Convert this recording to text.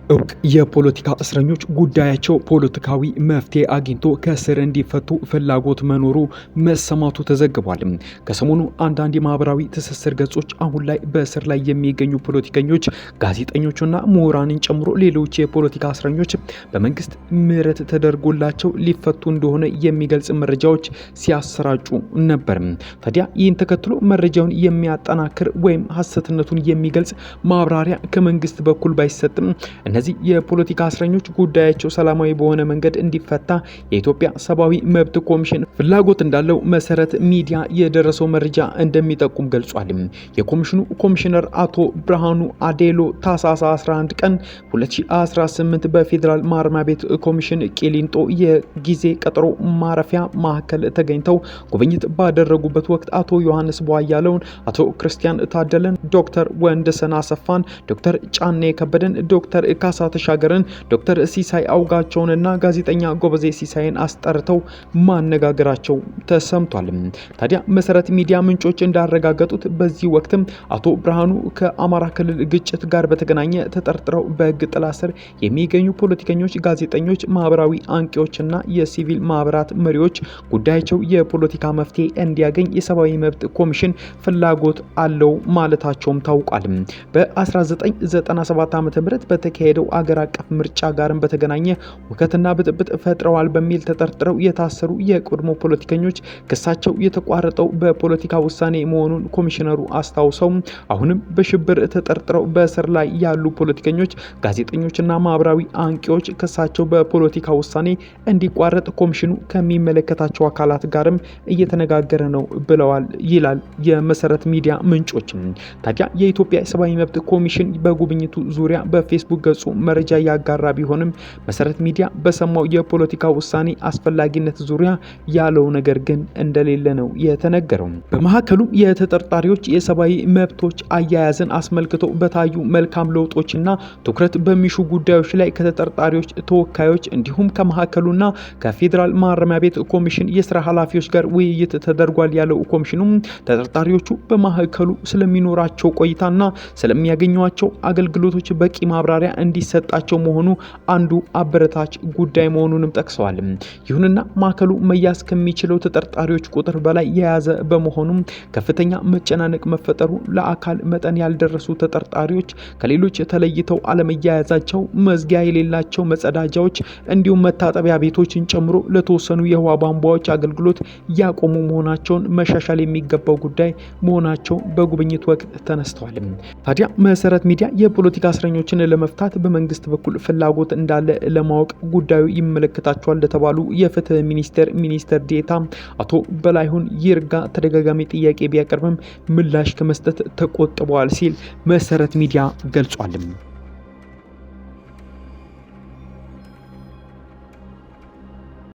እውቅ የፖለቲካ እስረኞች ጉዳያቸው ፖለቲካዊ መፍትሄ አግኝቶ ከእስር እንዲፈቱ ፍላጎት መኖሩ መሰማቱ ተዘግቧል። ከሰሞኑ አንዳንድ የማህበራዊ ትስስር ገጾች አሁን ላይ በእስር ላይ የሚገኙ ፖለቲከኞች፣ ጋዜጠኞችና ምሁራንን ጨምሮ ሌሎች የፖለቲካ እስረኞች በመንግስት ምህረት ተደርጎላቸው ሊፈቱ እንደሆነ የሚገልጽ መረጃዎች ሲያሰራጩ ነበር። ታዲያ ይህን ተከትሎ መረጃውን የሚያጠናክር ወይም ሐሰትነቱን የሚገልጽ ማብራሪያ ከመንግስት በኩል ባይሰጥም እነዚህ የፖለቲካ እስረኞች ጉዳያቸው ሰላማዊ በሆነ መንገድ እንዲፈታ የኢትዮጵያ ሰብአዊ መብት ኮሚሽን ፍላጎት እንዳለው መሰረት ሚዲያ የደረሰው መረጃ እንደሚጠቁም ገልጿል። የኮሚሽኑ ኮሚሽነር አቶ ብርሃኑ አዴሎ ታህሳስ 11 ቀን 2018 በፌዴራል ማረሚያ ቤት ኮሚሽን ቂሊንጦ የጊዜ ቀጠሮ ማረፊያ ማዕከል ተገኝተው ጉብኝት ባደረጉበት ወቅት አቶ ዮሐንስ ቧያለውን፣ አቶ ክርስቲያን ታደለን፣ ዶክተር ወንደሰን አሰፋን፣ ዶክተር ጫኔ ከበደን፣ ዶክተር ካሳ ተሻገርን፣ ዶክተር ሲሳይ አውጋቸውንና ጋዜጠኛ ጎበዜ ሲሳይን አስጠርተው ማነጋገራቸው ተሰምቷል። ታዲያ መሰረት ሚዲያ ምንጮች እንዳረጋገጡት በዚህ ወቅትም አቶ ብርሃኑ ከአማራ ክልል ግጭት ጋር በተገናኘ ተጠርጥረው በሕግ ጥላ ስር የሚገኙ ፖለቲከኞች፣ ጋዜጠኞች፣ ማህበራዊ አንቂዎችና የሲቪል ማህበራት መሪዎች ጉዳያቸው የፖለቲካ መፍትሄ እንዲያገኝ የሰብአዊ መብት ኮሚሽን ፍላጎት አለው ማለታቸውም ታውቋል። በ1997 ዓ.ም በተካሄደው አገር አቀፍ ምርጫ ጋርም በተገናኘ ሁከትና ብጥብጥ ፈጥረዋል በሚል ተጠርጥረው የታሰሩ የቀድሞ ፖለቲከኞች ክሳቸው የተቋረጠው በፖለቲካ ውሳኔ መሆኑን ኮሚሽነሩ አስታውሰው አሁንም በሽብር ተጠርጥረው በእስር ላይ ያሉ ፖለቲከኞች፣ ጋዜጠኞችና ማህበራዊ አንቂዎች ክሳቸው በፖለቲካ ውሳኔ እንዲቋረጥ ኮሚሽኑ ከሚመለከታቸው አካላት ጋርም እየተነጋገረ ነው ብለዋል ይላል የመሰረት ሚዲያ ምንጮች። ታዲያ የኢትዮጵያ ሰብአዊ መብት ኮሚሽን በጉብኝቱ ዙሪያ በፌስቡክ ገጹ መረጃ ያጋራ ቢሆንም መሰረት ሚዲያ በሰማው የፖለቲካ ውሳኔ አስፈላጊነት ዙሪያ ያለው ነገር ግን እንደሌለ ነው የተነገረው። በመካከሉም የተጠርጣሪዎች የሰብአዊ መብቶች አያያዝን አስመልክቶ በታዩ መልካም ለውጦችና ትኩረት በሚሹ ጉዳዮች ላይ ከተጠርጣሪዎች ተወካዮች እንዲሁም ከመካከሉና ከፌዴራል ማረሚያ ቤት ኮሚሽን የስራ ኃላፊዎች ጋር ውይይት ተደርጓል ያለው ኮሚሽኑም ተጠርጣሪዎቹ በማዕከሉ ስለሚኖራቸው ቆይታና ስለሚያገኟቸው አገልግሎቶች በቂ ማብራሪያ እንዲሰጣቸው መሆኑ አንዱ አበረታች ጉዳይ መሆኑንም ጠቅሰዋል። ይሁንና ማዕከሉ መያዝ ከሚችለው ተጠርጣሪዎች ቁጥር በላይ የያዘ በመሆኑም ከፍተኛ መጨናነቅ መፈጠሩ፣ ለአካል መጠን ያልደረሱ ተጠርጣሪዎች ከሌሎች ተለይተው አለመያያዛቸው፣ መዝጊያ የሌላቸው መጸዳጃዎች እንዲሁም መታጠቢያ ቤቶችን ጨምሮ ለተወሰኑ የውሃ ቧንቧዎች አገልግሎት ያቆሙ መሆናቸውን መሻሻል የሚገባው ጉዳይ መሆናቸው በጉብኝት ወቅት ተነስተዋል። ታዲያ መሰረት ሚዲያ የፖለቲካ እስረኞችን ለመፍታት በመንግስት በኩል ፍላጎት እንዳለ ለማወቅ ጉዳዩ ይመለከታቸዋል ለተባሉ የፍትህ ሚኒስተር ዴኤታ አቶ በላይሁን ይርጋ ተደጋጋሚ ጥያቄ ቢያቀርብም ምላሽ ከመስጠት ተቆጥበዋል ሲል መሰረት ሚዲያ ገልጿል።